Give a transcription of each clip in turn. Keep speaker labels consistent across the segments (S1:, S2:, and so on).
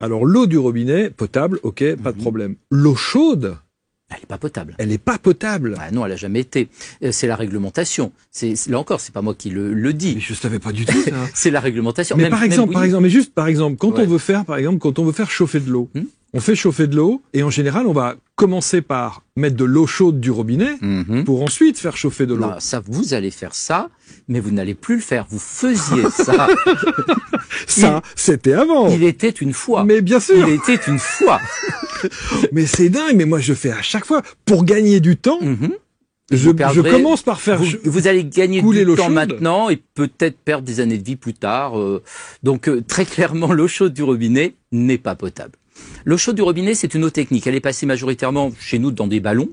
S1: Alors l'eau du robinet, potable, ok, pas de problème. L'eau chaude,
S2: elle n'est pas potable.
S1: Elle n'est pas potable.
S2: Ah non, elle n'a jamais été. C'est la réglementation. Là encore, c'est pas moi qui le dis.
S1: Mais je savais pas du tout ça.
S2: C'est la réglementation.
S1: Mais par exemple, quand on veut faire chauffer de l'eau, on fait chauffer de l'eau et en général, on va commencer par mettre de l'eau chaude du robinet pour ensuite faire chauffer de l'eau.
S2: Non, ça, vous allez faire ça, mais vous n'allez plus le faire. Vous faisiez ça.
S1: Ça, c'était avant.
S2: Il était une fois.
S1: Mais bien sûr.
S2: Il était une fois.
S1: Mais c'est dingue, mais moi je fais à chaque fois pour gagner du temps. Je commence par faire
S2: vous allez gagner du temps maintenant et peut-être perdre des années de vie plus tard. Donc très clairement, l'eau chaude du robinet n'est pas potable. L'eau chaude du robinet, c'est une eau technique. Elle est passée majoritairement chez nous dans des ballons.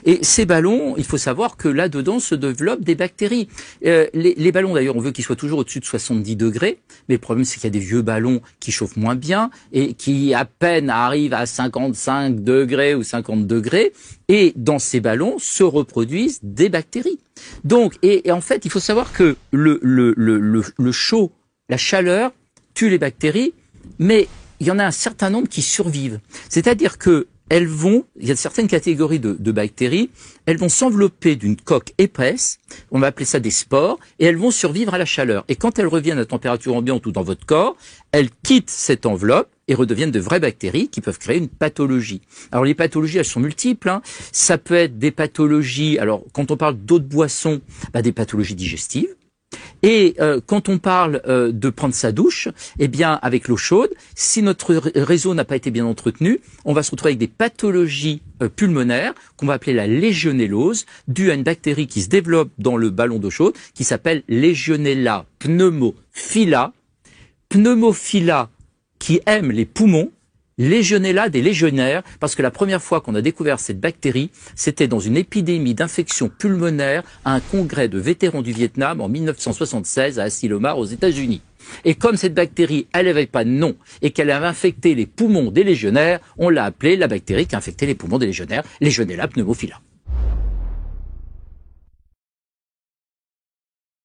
S2: Et ces ballons, il faut savoir que là-dedans se développent des bactéries. Les ballons, d'ailleurs, on veut qu'ils soient toujours au-dessus de 70 degrés. Mais le problème, c'est qu'il y a des vieux ballons qui chauffent moins bien et qui à peine arrivent à 55 degrés ou 50 degrés. Et dans ces ballons se reproduisent des bactéries. Donc, et en fait, il faut savoir que le chaud, la chaleur, tue les bactéries, mais il y en a un certain nombre qui survivent. C'est-à-dire que il y a certaines catégories de bactéries, elles vont s'envelopper d'une coque épaisse, on va appeler ça des spores, et elles vont survivre à la chaleur. Et quand elles reviennent à température ambiante ou dans votre corps, elles quittent cette enveloppe et redeviennent de vraies bactéries qui peuvent créer une pathologie. Alors les pathologies, elles sont multiples. Ça peut être des pathologies, alors quand on parle d'eau de boisson, des pathologies digestives. Et quand on parle de prendre sa douche, eh bien avec l'eau chaude, si notre réseau n'a pas été bien entretenu, on va se retrouver avec des pathologies pulmonaires qu'on va appeler la légionellose, due à une bactérie qui se développe dans le ballon d'eau chaude, qui s'appelle Legionella pneumophila. Pneumophila qui aime les poumons. Legionella des légionnaires, parce que la première fois qu'on a découvert cette bactérie, c'était dans une épidémie d'infection pulmonaire à un congrès de vétérans du Vietnam en 1976 à Asilomar aux États-Unis. Et comme cette bactérie, elle n'avait pas de nom et qu'elle avait infecté les poumons des légionnaires, on l'a appelée la bactérie qui a infecté les poumons des légionnaires, Legionella pneumophila.